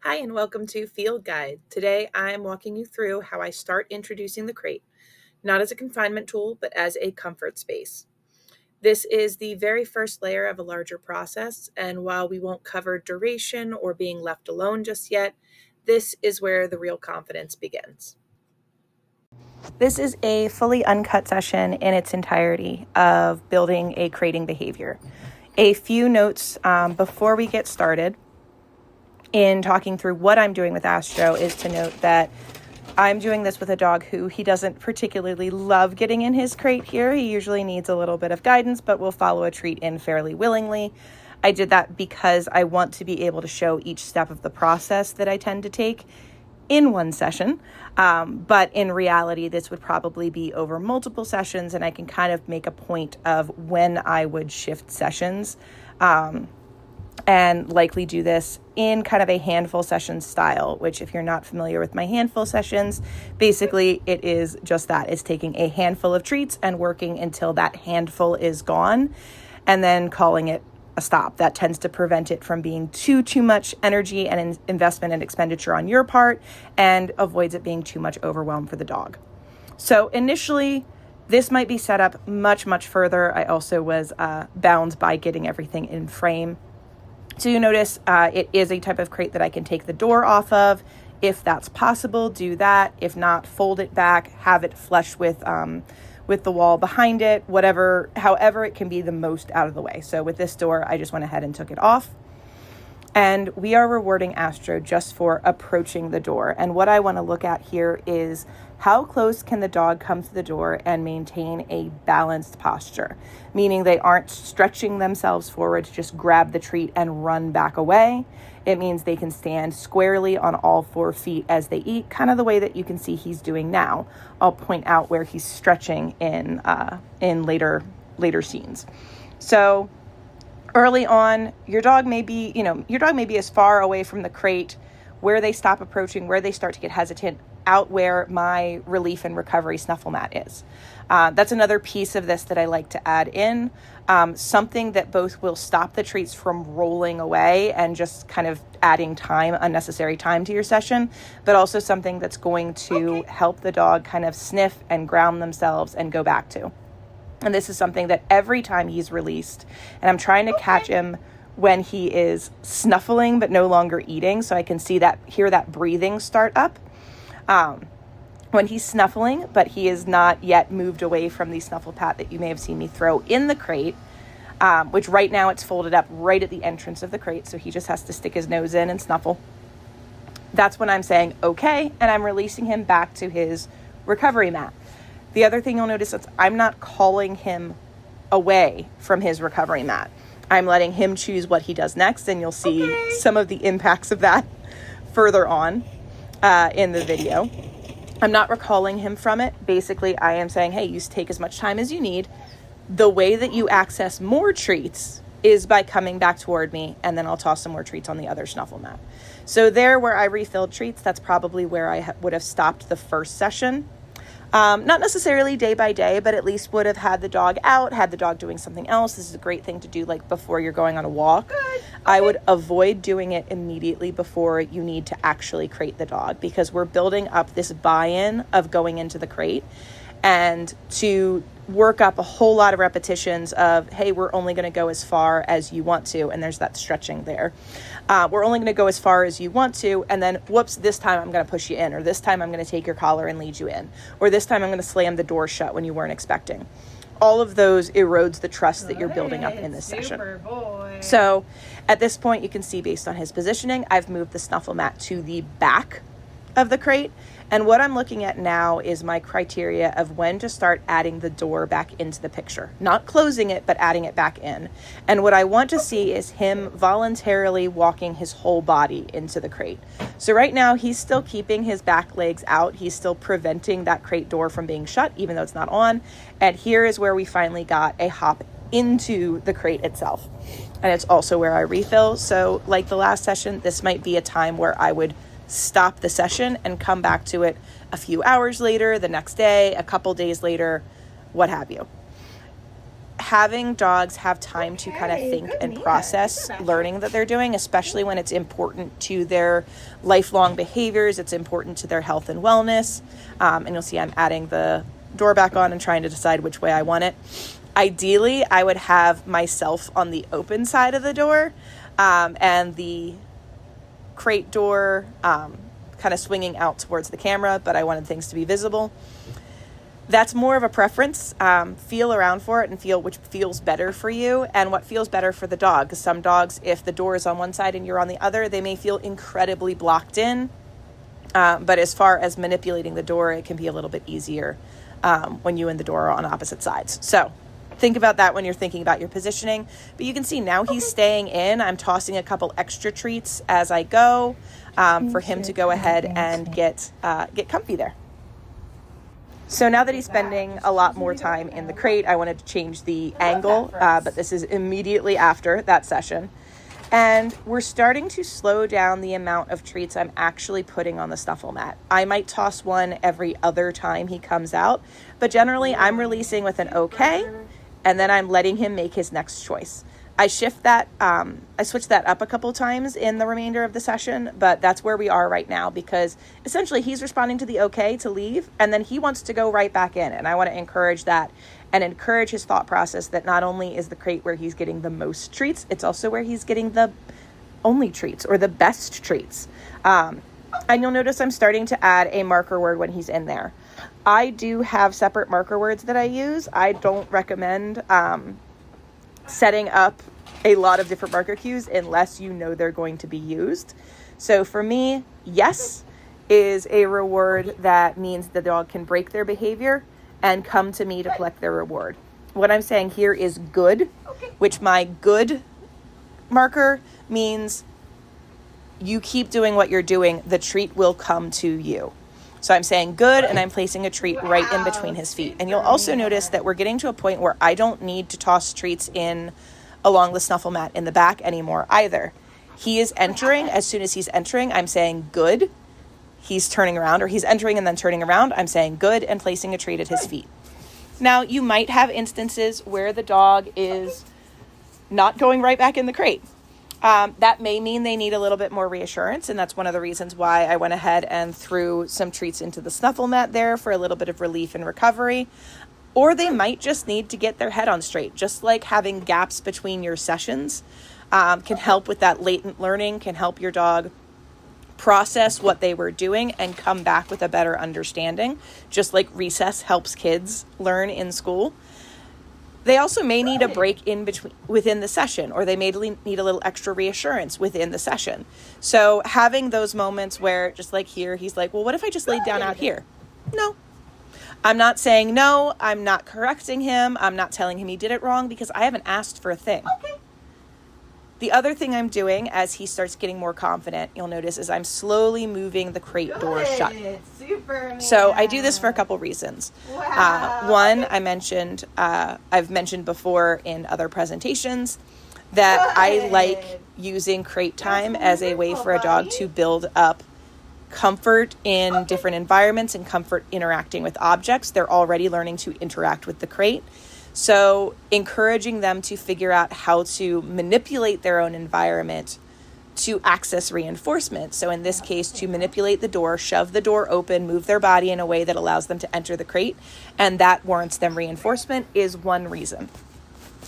Hi, and welcome to Field Guide. Today I am walking you through how I start introducing the crate, not as a confinement tool, but as a comfort space. This is the very first layer of a larger process, and while we won't cover duration or being left alone just yet, this is where the real confidence begins. This is a fully uncut session in its entirety of building a crating behavior. A few notes before we get started in talking through what I'm doing with Astro is to note that I'm doing this with a dog who he doesn't particularly love getting in his crate here. He usually needs a little bit of guidance, but will follow a treat in fairly willingly. I did that because I want to be able to show each step of the process that I tend to take in one session. But in reality, this would probably be over multiple sessions, and I can kind of make a point of when I would shift sessions. And likely do this in kind of a handful session style, which if you're not familiar with my handful sessions, basically it is just that. It's taking a handful of treats and working until that handful is gone and then calling it a stop. That tends to prevent it from being too much energy and investment and expenditure on your part and avoids it being too much overwhelm for the dog. So initially, this might be set up much further. I also was bound by getting everything in frame. So you notice it is a type of crate that I can take the door off of. If that's possible, do that. If not, fold it back, have it flush with the wall behind it, however it can be the most out of the way. So with this door, I just went ahead and took it off. And we are rewarding Astro just for approaching the door. And what I want to look at here is how close can the dog come to the door and maintain a balanced posture, meaning they aren't stretching themselves forward to just grab the treat and run back away. It means they can stand squarely on all 4 feet as they eat, kind of the way that you can see he's doing now. I'll point out where he's stretching in later scenes. So early on, your dog may be as far away from the crate where they stop approaching, where they start to get hesitant, out where my relief and recovery snuffle mat is. That's another piece of this that I like to add in, something that both will stop the treats from rolling away and just kind of adding unnecessary time to your session, but also something that's going to help the dog kind of sniff and ground themselves and go back to. And this is something that every time he's released, and I'm trying to catch him when he is snuffling but no longer eating, so I can hear that breathing start up. When he's snuffling, but he is not yet moved away from the snuffle pat that you may have seen me throw in the crate, which right now it's folded up right at the entrance of the crate, so he just has to stick his nose in and snuffle. That's when I'm saying, okay, and I'm releasing him back to his recovery mat. The other thing you'll notice is I'm not calling him away from his recovery mat. I'm letting him choose what he does next, and you'll see some of the impacts of that further on in the video. I'm not recalling him from it. Basically, I am saying, hey, you take as much time as you need. The way that you access more treats is by coming back toward me, and then I'll toss some more treats on the other snuffle mat. So there where I refilled treats, that's probably where I would have stopped the first session. Not necessarily day by day, but at least would have had the dog out, had the dog doing something else. This is a great thing to do like before you're going on a walk. I would avoid doing it immediately before you need to actually crate the dog, because we're building up this buy-in of going into the crate, and to work up a whole lot of repetitions of, hey, we're only going to go as far as you want to. And there's that stretching there. We're only going to go as far as you want to. And then, whoops, this time I'm going to push you in, or this time I'm going to take your collar and lead you in, or this time I'm going to slam the door shut when you weren't expecting. All of those erodes the trust that you're building up in this session. So at this point, you can see based on his positioning, I've moved the snuffle mat to the back of the crate. And what I'm looking at now is my criteria of when to start adding the door back into the picture. Not closing it, but adding it back in. And what I want to see is him voluntarily walking his whole body into the crate. So right now, he's still keeping his back legs out. He's still preventing that crate door from being shut, even though it's not on. And here is where we finally got a hop into the crate itself. And it's also where I refill. So like the last session, this might be a time where I would stop the session and come back to it a few hours later, the next day, a couple days later, what have you. having dogs have time to kind of think and process learning that they're doing, especially when it's important to their lifelong behaviors, it's important to their health and wellness. And you'll see I'm adding the door back on and trying to decide which way I want it. Ideally, I would have myself on the open side of the door, and the crate door kind of swinging out towards the camera, but I wanted things to be visible. That's more of a preference. Feel around for it and feel which feels better for you and what feels better for the dog. Because some dogs, if the door is on one side and you're on the other, they may feel incredibly blocked in. But as far as manipulating the door, it can be a little bit easier when you and the door are on opposite sides. So think about that when you're thinking about your positioning. But you can see now he's staying in. I'm tossing a couple extra treats as I go for him to go ahead and get comfy there. So now that he's spending a lot more time in the crate, I wanted to change the angle, but this is immediately after that session. And we're starting to slow down the amount of treats I'm actually putting on the snuffle mat. I might toss one every other time he comes out, but generally I'm releasing with an okay, and then I'm letting him make his next choice. I switched that up a couple times in the remainder of the session, but that's where we are right now because essentially he's responding to the okay to leave, and then he wants to go right back in. And I want to encourage that and encourage his thought process that not only is the crate where he's getting the most treats, it's also where he's getting the only treats or the best treats. And you'll notice I'm starting to add a marker word when he's in there. I do have separate marker words that I use. I don't recommend setting up a lot of different marker cues unless you know they're going to be used. So for me, yes is a reward that means the dog can break their behavior and come to me to collect their reward. What I'm saying here is good, which my good marker means you keep doing what you're doing, the treat will come to you. So I'm saying good, and I'm placing a treat right in between his feet. And you'll also notice that we're getting to a point where I don't need to toss treats in along the snuffle mat in the back anymore either. He is entering. As soon as he's entering, I'm saying good. He's turning around, or he's entering and then turning around. I'm saying good and placing a treat at his feet. Now, you might have instances where the dog is not going right back in the crate. That may mean they need a little bit more reassurance, and that's one of the reasons why I went ahead and threw some treats into the snuffle mat there for a little bit of relief and recovery. Or they might just need to get their head on straight, just like having gaps between your sessions can help with that latent learning, can help your dog process what they were doing and come back with a better understanding, just like recess helps kids learn in school. They also may need a break within the session, or they may need a little extra reassurance within the session. So having those moments where, just like here, he's like, well, what if I just laid down out here? No. I'm not saying no. I'm not correcting him. I'm not telling him he did it wrong because I haven't asked for a thing. Okay. The other thing I'm doing as he starts getting more confident, you'll notice, is I'm slowly moving the crate door shut. Superman. So I do this for a couple reasons. Wow. One, I've mentioned before in other presentations that I like using crate time as a way for a dog to build up comfort in different environments and comfort interacting with objects. They're already learning to interact with the crate. So encouraging them to figure out how to manipulate their own environment to access reinforcement. So in this case, to manipulate the door, shove the door open, move their body in a way that allows them to enter the crate, and that warrants them reinforcement, is one reason.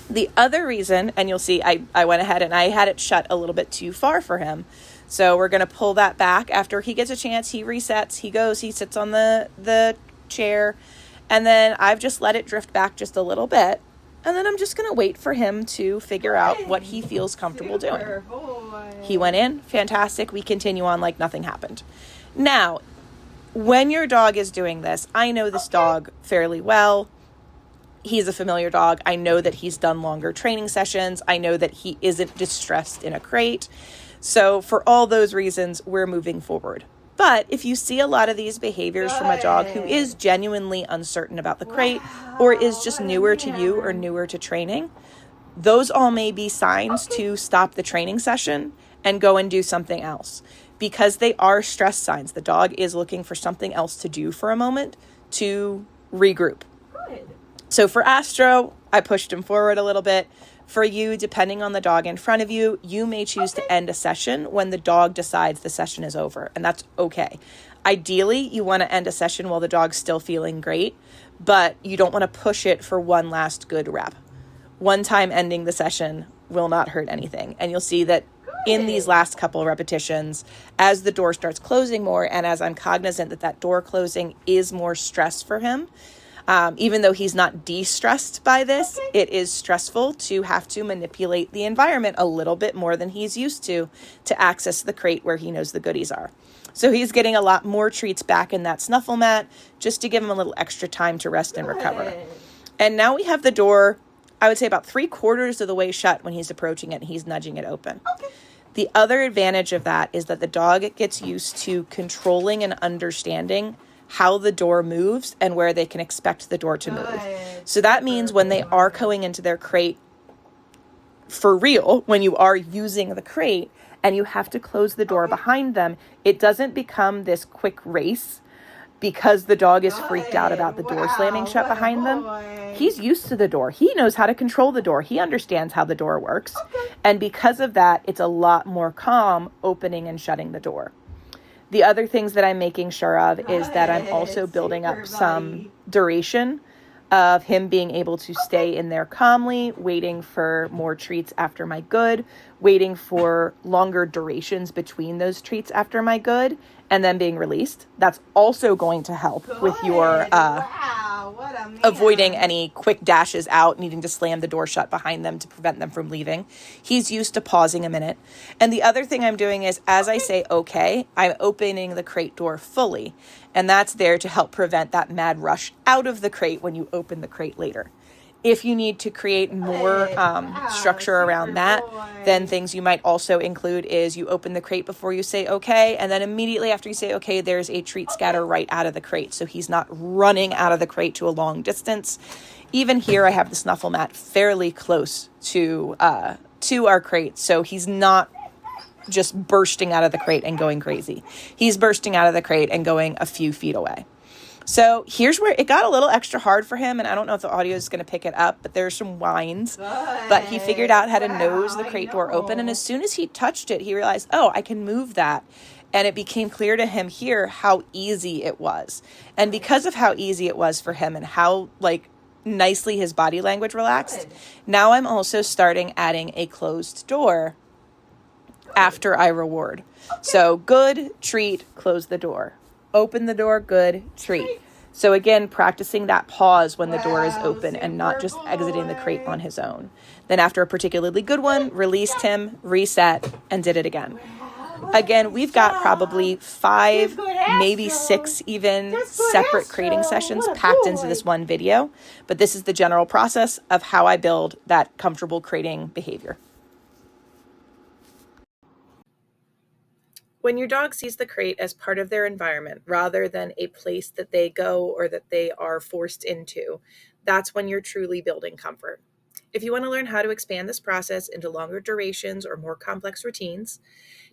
The other reason, and you'll see I went ahead and I had it shut a little bit too far for him. So we're going to pull that back. After he gets a chance, he resets, he goes, he sits on the chair, and then I've just let it drift back just a little bit. And then I'm just going to wait for him to figure out what he feels comfortable doing. He went in, fantastic. We continue on like nothing happened. Now, when your dog is doing this, I know this dog fairly well. He's a familiar dog. I know that he's done longer training sessions. I know that he isn't distressed in a crate. So for all those reasons, we're moving forward. But if you see a lot of these behaviors from a dog who is genuinely uncertain about the crate or is just newer to you or newer to training, those all may be signs to stop the training session and go and do something else, because they are stress signs. The dog is looking for something else to do for a moment to regroup. So for Astro, I pushed him forward a little bit. For you, depending on the dog in front of you, you may choose to end a session when the dog decides the session is over, and that's okay. Ideally, you want to end a session while the dog's still feeling great, but you don't want to push it for one last good rep. One time ending the session will not hurt anything. And you'll see that in these last couple repetitions, as the door starts closing more, and as I'm cognizant that that door closing is more stress for him, even though he's not de-stressed by this, it is stressful to have to manipulate the environment a little bit more than he's used to access the crate where he knows the goodies are. So he's getting a lot more treats back in that snuffle mat just to give him a little extra time to rest and recover. And now we have the door, I would say about 3/4 of the way shut when he's approaching it and he's nudging it open. The other advantage of that is that the dog gets used to controlling and understanding how the door moves and where they can expect the door to move. So that means when they are going into their crate for real, when you are using the crate and you have to close the door behind them, it doesn't become this quick race because the dog is freaked out about the door slamming shut behind them. He's used to the door. He knows how to control the door. He understands how the door works. And because of that, it's a lot more calm opening and shutting the door. The other things that I'm making sure of is that I'm also building up some duration of him being able to stay in there calmly, waiting for more treats after my good, waiting for longer durations between those treats after my good, and then being released. That's also going to help with your avoiding any quick dashes out, needing to slam the door shut behind them to prevent them from leaving. He's used to pausing a minute. And the other thing I'm doing is, as I say okay, I'm opening the crate door fully. And that's there to help prevent that mad rush out of the crate when you open the crate later. If you need to create more structure around that, then things you might also include is you open the crate before you say okay, and then immediately after you say okay, there's a treat scatter right out of the crate, so he's not running out of the crate to a long distance. Even here, I have the snuffle mat fairly close to our crate, so he's not just bursting out of the crate and going crazy. He's bursting out of the crate and going a few feet away. So here's where it got a little extra hard for him, and I don't know if the audio is going to pick it up, but there's some whines. But he figured out how to nose the crate door open, and as soon as he touched it, he realized, oh, I can move that. And it became clear to him here how easy it was. And because of how easy it was for him and how, nicely his body language relaxed, now I'm also starting adding a closed door after I reward. So good, treat, close the door. Open the door, good, treat. So again, practicing that pause when the door is open and not just exiting the crate on his own. Then after a particularly good one, released him, reset, and did it again. Again, we've got probably 5, maybe 6 even separate crating sessions packed into this one video. But this is the general process of how I build that comfortable crating behavior. When your dog sees the crate as part of their environment rather than a place that they go or that they are forced into, that's when you're truly building comfort. If you want to learn how to expand this process into longer durations or more complex routines,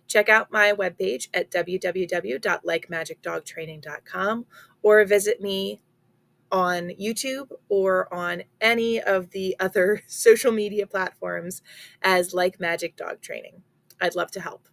check out my webpage at www.likemagicdogtraining.com or visit me on YouTube or on any of the other social media platforms as Like Magic Dog Training. I'd love to help.